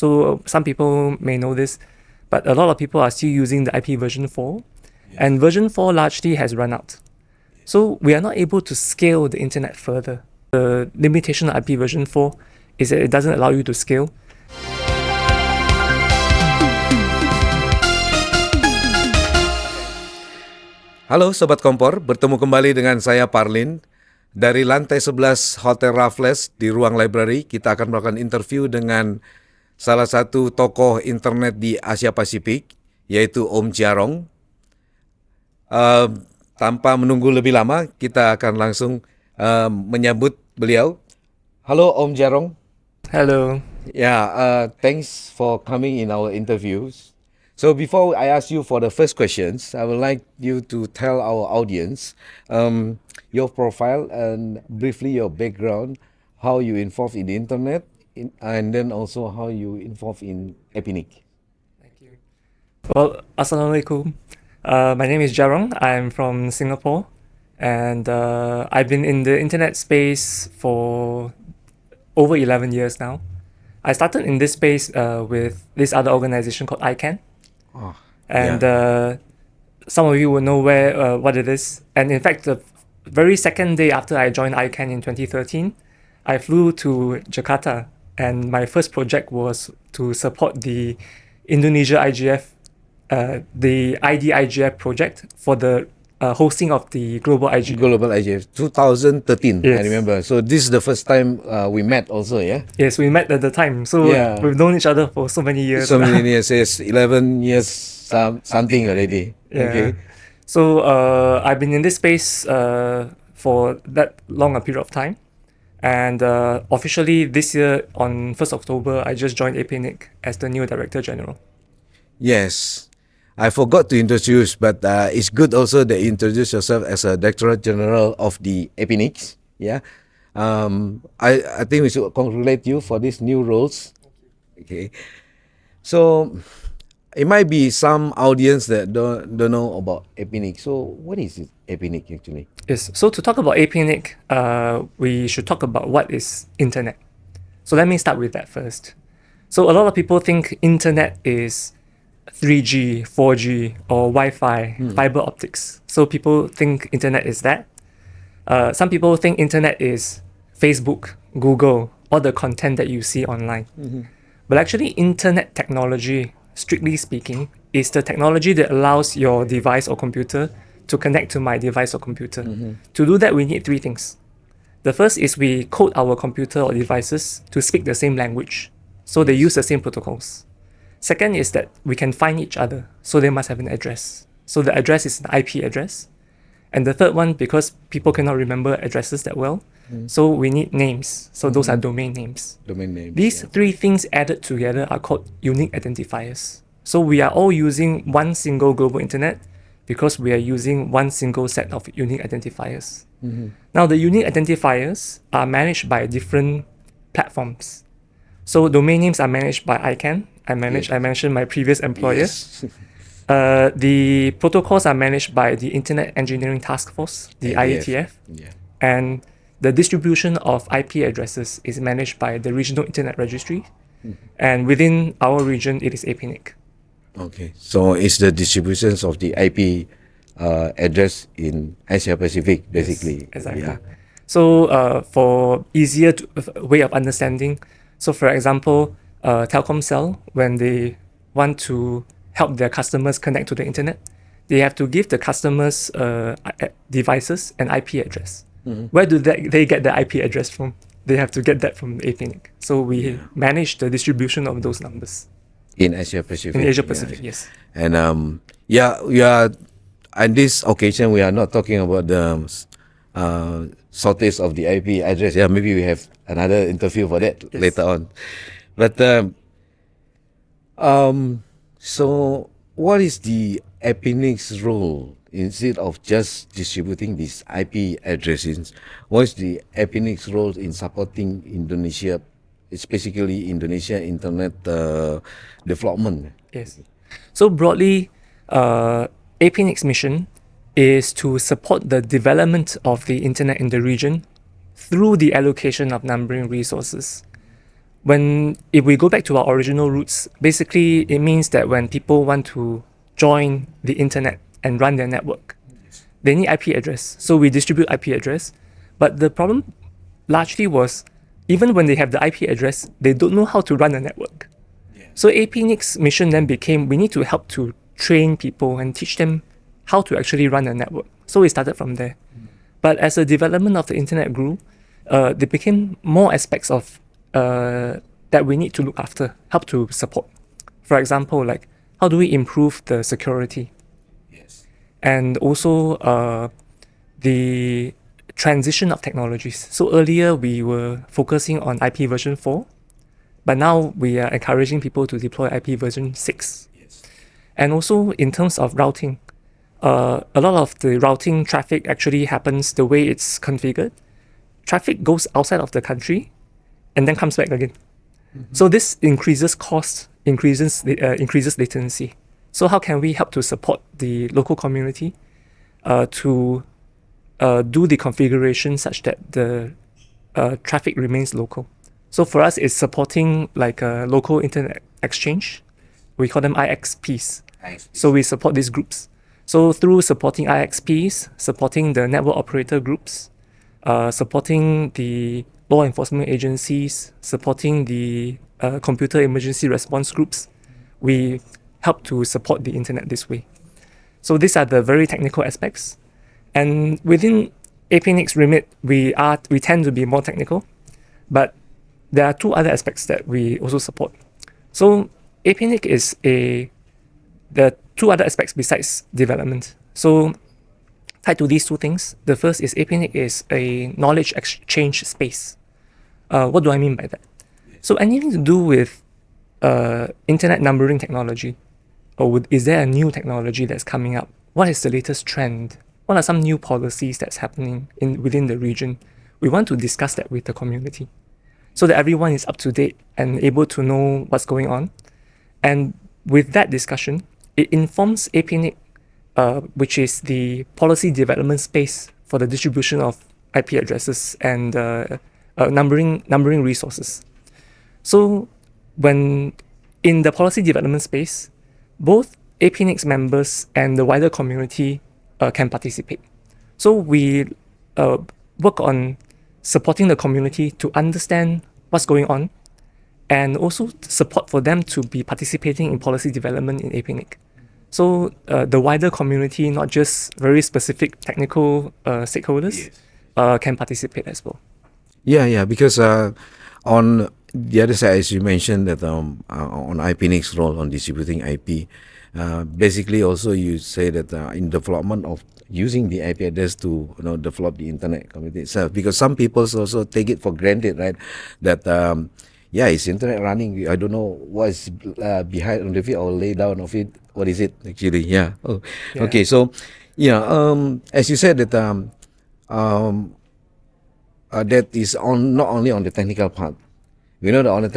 So some people may know this, but a lot of people are still using the IP version 4, and version 4 largely has run out. So we are not able to scale the internet further. The limitation of IP version 4 is that it doesn't allow you to scale. Halo Sobat Kompor, bertemu kembali dengan saya Parlin. Dari lantai 11 Hotel Raffles di ruang library, kita akan melakukan interview dengan salah satu tokoh internet di Asia Pasifik, yaitu Om Jia Rong. Tanpa menunggu lebih lama, kita akan langsung menyambut beliau. Halo Om Jia Rong. Hello. Thanks for coming in our interviews. So before I ask you for the first questions, I would like you to tell our audience your profile and briefly your background, how you involved in the internet, and then also how you involved in APNIC. Thank you. Well, Assalamualaikum. My name is Jia Rong. I'm from Singapore, and I've been in the internet space for over 11 years now. I started in this space with this other organization called ICANN. Some of you will know what it is. And in fact, the very second day after I joined ICANN in 2013, I flew to Jakarta, and my first project was to support the Indonesia IGF, the IDIGF project for the hosting of the Global IGF. Global IGF, 2013, yes. I remember. So this is the first time we met also, yeah? Yes, we met at the time. So we've known each other for so many years. So many years, yes, 11 years something already. Yeah. Okay. So I've been in this space for that long a period of time. And officially this year on 1st October, I just joined APNIC as the new Director General. Yes. I forgot to introduce, but it's good also that you introduce yourself as a Director General of the APNIC. Yeah, I think we should congratulate you for these new roles. Okay, so it might be some audience that don't know about APNIC. So what is it, APNIC actually? Yes. So to talk about APNIC, we should talk about what is internet. So let me start with that first. So a lot of people think internet is 3G, 4G, or Wi-Fi, fiber optics. So people think internet is that. Some people think internet is Facebook, Google, all the content that you see online. But actually, internet technology, strictly speaking, is the technology that allows your device or computer to connect to my device or computer. To do that, we need three things. The first is we code our computer or devices to speak the same language. So they use the same protocols. Second is that we can find each other, so they must have an address. So the address is an IP address. And the third one, because people cannot remember addresses that well, so we need names. So those are domain names. Domain names. These three things added together are called unique identifiers. So we are all using one single global internet because we are using one single set of unique identifiers. Now the unique identifiers are managed by different platforms. So domain names are managed by ICANN. I mentioned my previous employer. Yes. The protocols are managed by the Internet Engineering Task Force, the IETF. Yeah. And the distribution of IP addresses is managed by the Regional Internet Registry. And within our region, it is APNIC. Okay, so it's the distributions of the IP address in Asia Pacific, basically. Yes, exactly. Yeah. So for easier way of understanding, so for example, Telkomsel, when they want to help their customers connect to the internet, they have to give the customers devices an IP address. Where do they get the IP address from? They have to get that from APNIC. So we manage the distribution of those numbers. In Asia Pacific. In Asia Pacific, yes. And we are, on this occasion, we are not talking about the shortage of the IP address. Yeah, maybe we have another interview for that later on. But so what is the APNIC's role instead of just distributing these IP addresses? What is the APNIC's role in supporting Indonesia, especially Indonesia internet development? Yes. So broadly, APNIC's mission is to support the development of the internet in the region through the allocation of numbering resources. if we go back to our original roots, basically it means that when people want to join the internet and run their network, they need IP address. So we distribute IP address. But the problem largely was, even when they have the IP address, they don't know how to run a network. So APNIC's mission then became, we need to help to train people and teach them how to actually run a network. So we started from there. But as the development of the internet grew, there became more aspects of that we need to look after, help to support. For example, like how do we improve the security? Yes. And also the transition of technologies. So earlier we were focusing on IPv4, but now we are encouraging people to deploy IPv6. Yes. And also in terms of routing, a lot of the routing traffic actually happens the way it's configured. Traffic goes outside of the country and then comes back again. So this increases cost, increases latency. So how can we help to support the local community to do the configuration such that the traffic remains local? So for us, it's supporting like a local internet exchange. We call them IXPs. So we support these groups. So through supporting IXPs, supporting the network operator groups, supporting the law enforcement agencies, supporting the computer emergency response groups, we help to support the internet this way. So these are the very technical aspects. And within APNIC's remit, we tend to be more technical, but there are two other aspects that we also support. So APNIC is there are two other aspects besides development. So tied to these two things, the first is APNIC is a knowledge exchange space. What do I mean by that? So anything to do with internet numbering technology, or is there a new technology that's coming up? What is the latest trend? What are some new policies that's happening within the region? We want to discuss that with the community so that everyone is up to date and able to know what's going on. And with that discussion, it informs APNIC, which is the policy development space for the distribution of IP addresses and numbering resources. So when in the policy development space, both APNIC's members and the wider community can participate. So we work on supporting the community to understand what's going on, and also support for them to be participating in policy development in APNIC. So the wider community, not just very specific technical stakeholders, can participate as well. Yeah, because on the other side, as you mentioned, that on IPNIC's role on distributing IP, basically also you say that in development of using the IP address to develop the internet community itself, because some people also take it for granted, right? That it's internet running. I don't know what is behind on the feed or lay down of it. What is it actually? Yeah. Oh, yeah. Okay. So, as you said that that is on not only on the technical part. We know that on the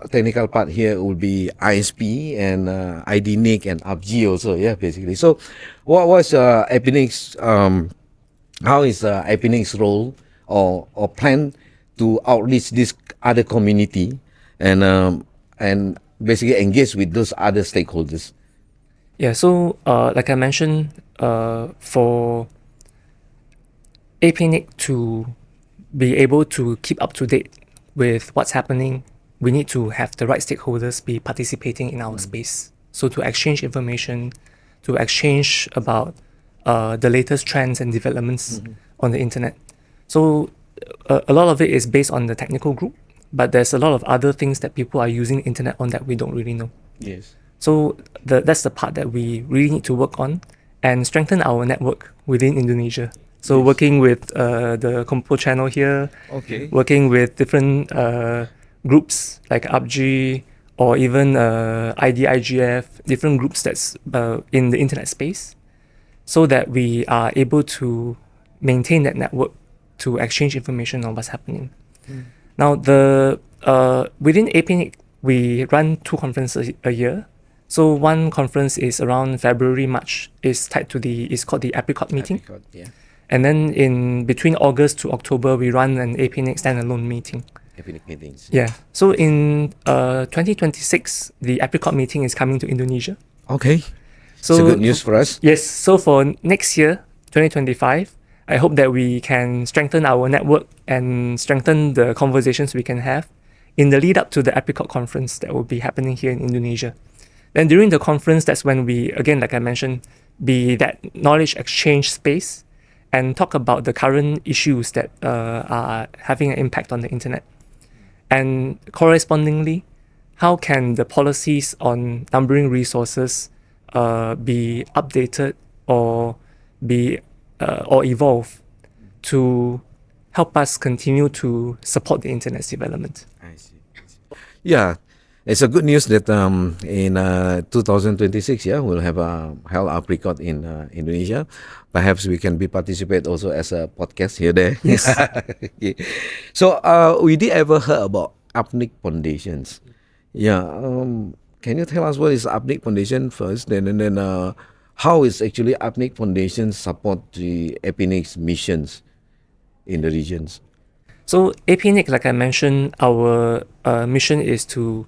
technical part here will be ISP and IDNIC and UPG also. Yeah, basically. So, what was APNIC's? How is APNIC's role or plan to outreach this other community and basically engage with those other stakeholders? Yeah, so like I mentioned, for APNIC to be able to keep up to date with what's happening, we need to have the right stakeholders be participating in our space. So to exchange information, to exchange about the latest trends and developments on the internet. So a lot of it is based on the technical group, but there's a lot of other things that people are using the internet on that we don't really know. Yes. So that's the part that we really need to work on and strengthen our network within Indonesia. So working with the Kompor channel here, working with different groups like UPG or even IDIGF, different groups that's in the internet space, so that we are able to maintain that network to exchange information on what's happening. Now, within APNIC, we run 2 conferences a year. So one conference is around February, March, is tied to it's called the APRICOT meeting. Yeah. And then in between August to October, we run an APNIC standalone meeting. APNIC meetings. Yeah. So in 2026, the APRICOT meeting is coming to Indonesia. Okay. So it's a good news for us. Yes. So for next year, 2025, I hope that we can strengthen our network and strengthen the conversations we can have in the lead up to the APRICOT conference that will be happening here in Indonesia. Then during the conference, that's when we, again, like I mentioned, be that knowledge exchange space and talk about the current issues that are having an impact on the internet. And correspondingly, how can the policies on numbering resources be updated or evolve to help us continue to support the internet's development? I see. Yeah, it's a good news that in 2026, we'll have a held APRICOT in Indonesia. Perhaps we can participate also as a podcast here there. Yes. Okay. So we did ever heard about APNIC foundations. Yeah. Can you tell us what is APNIC foundation first, and then how is actually APNIC foundation support the APNIC's missions in the regions? So APNIC, like I mentioned, our mission is to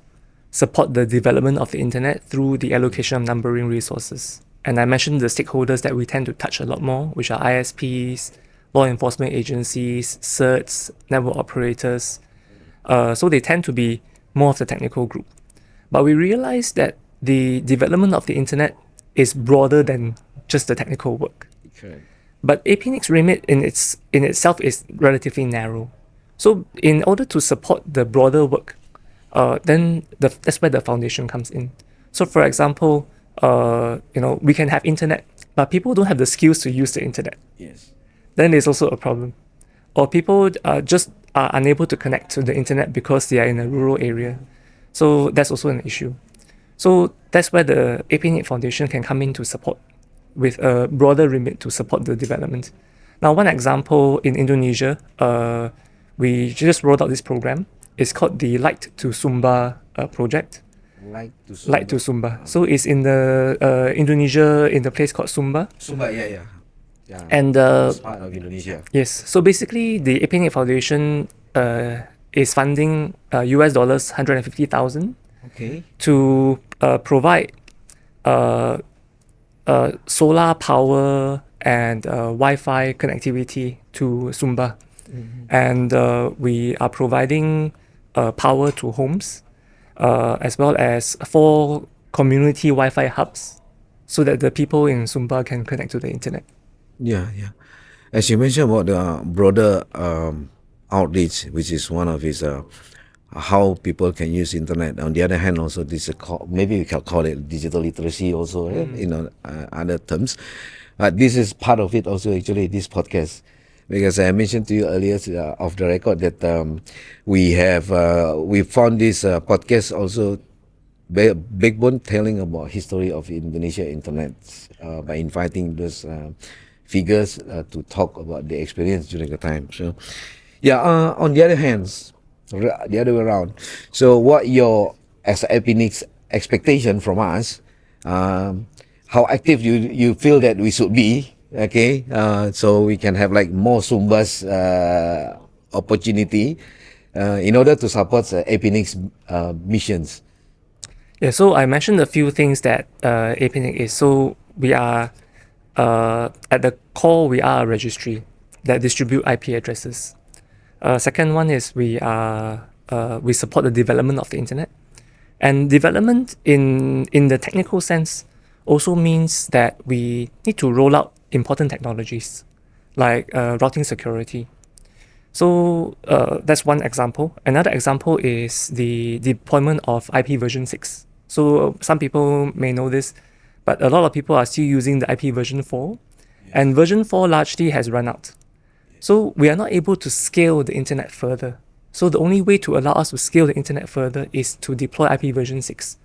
support the development of the internet through the allocation of numbering resources. And I mentioned the stakeholders that we tend to touch a lot more, which are ISPs, law enforcement agencies, CERTs, network operators. So they tend to be more of the technical group. But we realize that the development of the internet is broader than just the technical work. Okay. But APNIC's remit in itself is relatively narrow. So in order to support the broader work, that's where the foundation comes in. So for example, we can have internet, but people don't have the skills to use the internet. Yes. Then there's also a problem. Or people just are unable to connect to the internet because they are in a rural area. So that's also an issue. So that's where the APNIC Foundation can come in to support with a broader remit to support the development. Now, one example in Indonesia, we just rolled out this program. It's called the Light to Sumba project. Light to Sumba. Light to Sumba. So it's in the Indonesia, in the place called Sumba. Sumba, yeah. And it's part of Indonesia. yes, so basically the APNIC Foundation is funding US dollars 150,000 Okay. to provide solar power and Wi-Fi connectivity to Sumba. And we are providing power to homes as well as 4 community Wi-Fi hubs so that the people in Sumba can connect to the internet. Yeah. As you mentioned about the broader outreach, which is one of his how people can use internet. On the other hand, also this maybe we can call it digital literacy also, other terms. But this is part of it also actually, this podcast. Because I mentioned to you earlier off the record that we found this podcast also backbone telling about history of Indonesia internet by inviting those figures to talk about the experience during the time. So, on the other hand, the other way around. So, what your as APNIC's expectation from us? How active you feel that we should be? Okay, so we can have like more Sumbas opportunity in order to support APNIC's missions. Yeah, so I mentioned a few things that APNIC is. So we are, at the core, we are a registry that distribute IP addresses. Second one is we support the development of the internet. And development in the technical sense also means that we need to roll out important technologies like routing security. So that's one example. Another example is the deployment of IPv6. So some people may know this, but a lot of people are still using the IPv4, and version 4 largely has run out. So we are not able to scale the internet further. So the only way to allow us to scale the internet further is to deploy IPv6.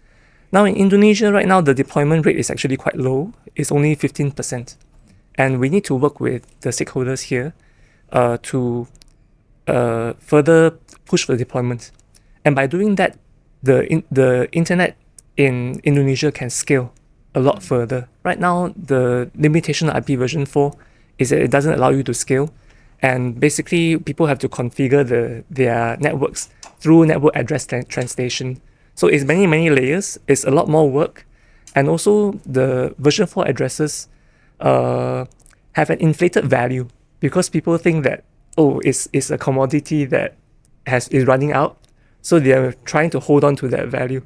Now in Indonesia right now, the deployment rate is actually quite low. It's only 15%. And we need to work with the stakeholders here to further push for the deployment. And by doing that, the internet in Indonesia can scale a lot further. Right now, the limitation of IPv4 is that it doesn't allow you to scale. and basically people have to configure their networks through network address translation. So it's many layers. It's a lot more work, and also the version 4 addresses have an inflated value because people think that it's a commodity that is running out, so they are trying to hold on to that value.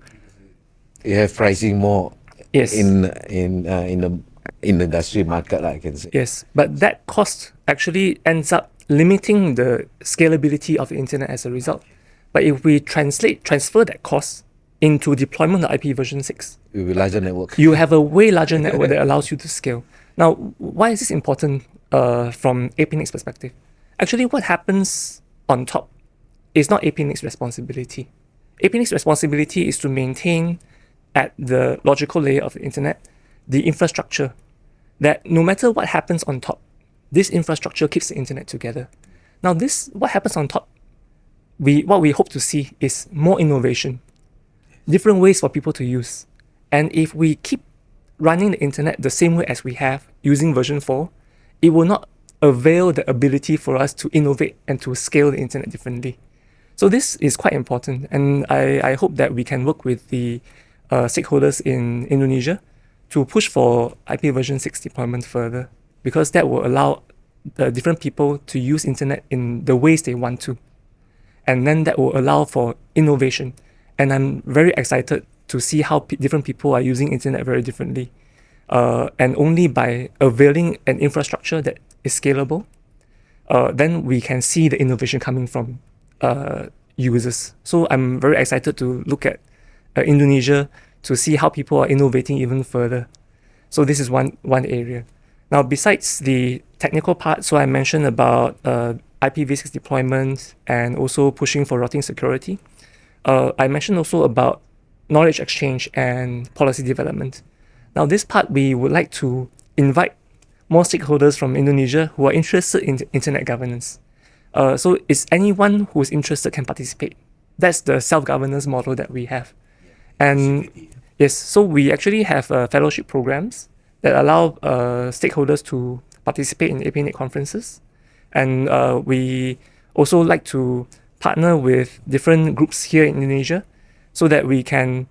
You have pricing more Yes. in the industry market, I can say. Yes, but that cost actually ends up limiting the scalability of the internet as a result. But if we transfer that cost into deployment of IP version 6, It will be larger network. you have a way larger network that allows you to scale. Now, why is this important from APNIC's perspective? Actually, what happens on top is not APNIC's responsibility. APNIC's responsibility is to maintain at the logical layer of the internet the infrastructure that no matter what happens on top, this infrastructure keeps the internet together. Now, what happens on top, what we hope to see is more innovation, different ways for people to use. And if we keep running the internet the same way as we have using version 4, it will not avail the ability for us to innovate and to scale the internet differently. So this is quite important, and I hope that we can work with the stakeholders in Indonesia to push for IP version 6 deployment further, because that will allow the different people to use internet in the ways they want to. And then that will allow for innovation. And I'm very excited to see how different people are using internet very differently. And only by availing an infrastructure that is scalable, then we can see the innovation coming from users. So I'm very excited to look at Indonesia to see how people are innovating even further. So this is one area. Now, besides the technical part, so I mentioned about IPv6 deployment and also pushing for routing security. I mentioned also about knowledge exchange and policy development. Now, this part, we would like to invite more stakeholders from Indonesia who are interested in internet governance. So it's anyone who is interested can participate. That's the self-governance model that we have. And yes, so we actually have fellowship programs that allow stakeholders to participate in APNIC conferences. And we also like to partner with different groups here in Indonesia so that we can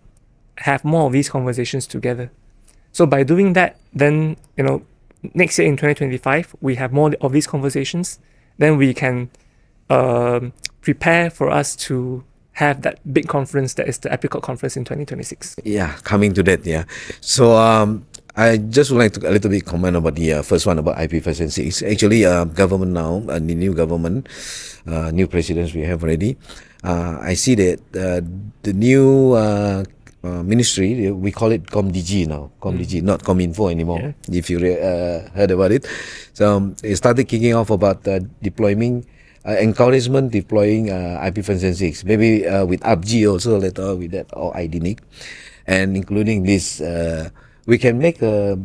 have more of these conversations together. So by doing that, then, next year in 2025, we have more of these conversations. Then we can prepare for us to have that big conference that is the APNIC conference in 2026. Yeah, coming to that, yeah. So I just would like to a little bit comment about the first one about IP version 6. Actually, government now, the new government, new presidents we have already. I see that the new ministry, we call it ComDG now, ComDG, not Cominfo anymore, if you heard about it. So it started kicking off about deploying encouragement deploying IPv6, maybe with UpG also later with that, or IPNIC, and including this, we can make a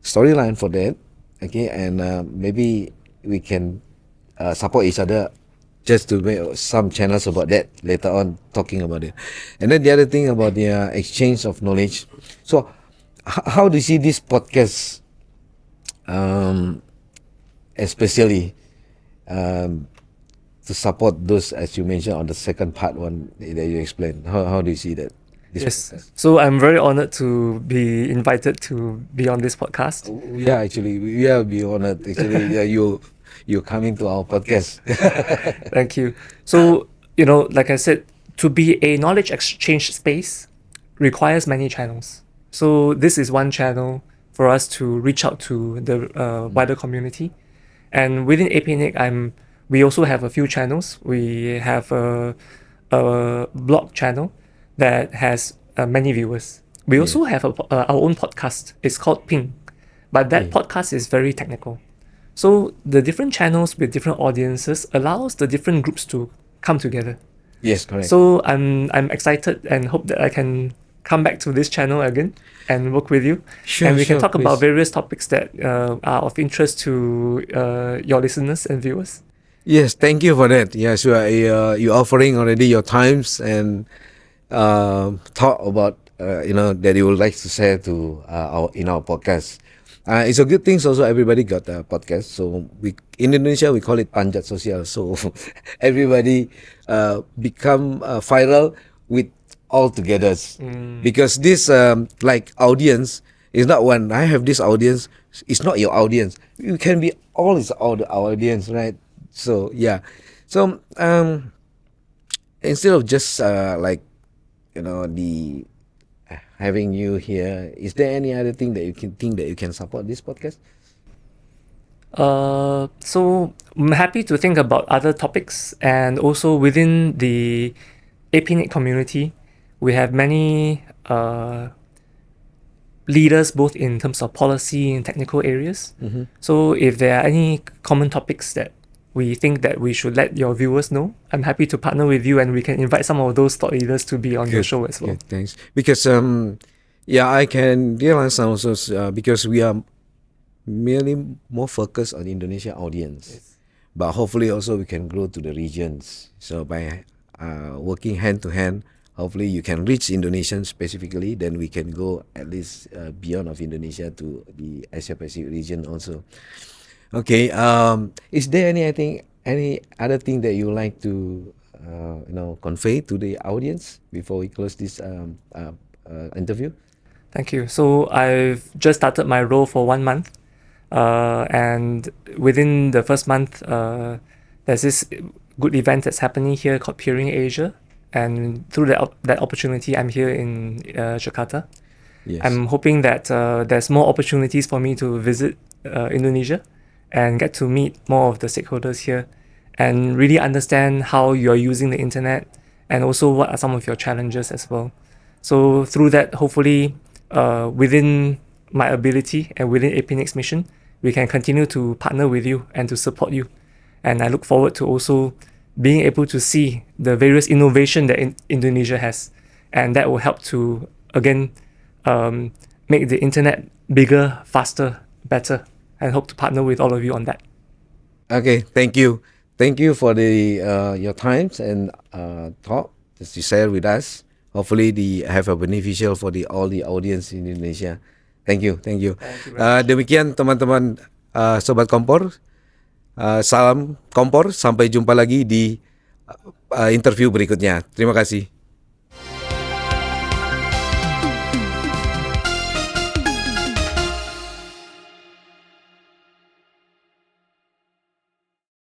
storyline for that, okay, and maybe we can support each other just to make some channels about that later on, talking about it. And then the other thing about the exchange of knowledge. So how do you see this podcast, especially to support those, as you mentioned on the second part one that you explained? How do you see that? Yes. So I'm very honored to be invited to be on this podcast. Yeah, actually, we are be honored. Actually, yeah, you're coming to our podcast. Thank you. So, like I said, to be a knowledge exchange space requires many channels. So this is one channel for us to reach out to the wider community. And within APNIC, we also have a few channels. We have a blog channel that has many viewers. We also have our own podcast. It's called Ping, but that podcast is very technical. So the different channels with different audiences allows the different groups to come together. Yes, correct. So I'm excited and hope that I can come back to this channel again and work with you. Sure, and we can sure, talk please. about various topics that are of interest to your listeners and viewers. Yes, thank you for that. Yeah, so you're offering already your times and thought about that you would like to share to our podcast. It's a good thing. Also, everybody got a podcast. So in Indonesia we call it panjat sosial. So everybody become viral with all together, because this like audience is not one. I have this audience. It's not your audience. You can be all is our audience, right? So yeah. So instead of just like the having you here, is there any other thing that you can think that you can support this podcast? So I'm happy to think about other topics, and also within the APNIC community, we have many leaders both in terms of policy and technical areas. So if there are any common topics that we think that we should let your viewers know, I'm happy to partner with you, and we can invite some of those thought leaders to be on your show as well. Good, thanks. Because yeah, I can realize also because we are merely more focused on Indonesia audience, but hopefully also we can grow to the regions. So by working hand to hand, hopefully you can reach Indonesians specifically, then we can go at least beyond of Indonesia to the Asia Pasifik region also. Okay, is there any other thing that you would like to convey to the audience before we close this interview? Thank you. So I've just started my role for 1 month, and within the first month, there's this good event that's happening here called Peering Asia, and through that opportunity, I'm here in Jakarta. Yes. I'm hoping that there's more opportunities for me to visit Indonesia and get to meet more of the stakeholders here and really understand how you're using the internet, and also what are some of your challenges as well. So through that, hopefully, within my ability and within APNIC's mission, we can continue to partner with you and to support you. And I look forward to also being able to see the various innovation that Indonesia has, and that will help to, again, make the internet bigger, faster, better, and hope to partner with all of you on that. Okay, thank you for the your times and talk that you share with us. Hopefully, have a beneficial for all the audience in Indonesia. Thank you. Thank you very much. Demikian teman-teman sobat Kompor. Salam Kompor. Sampai jumpa lagi di interview berikutnya. Terima kasih.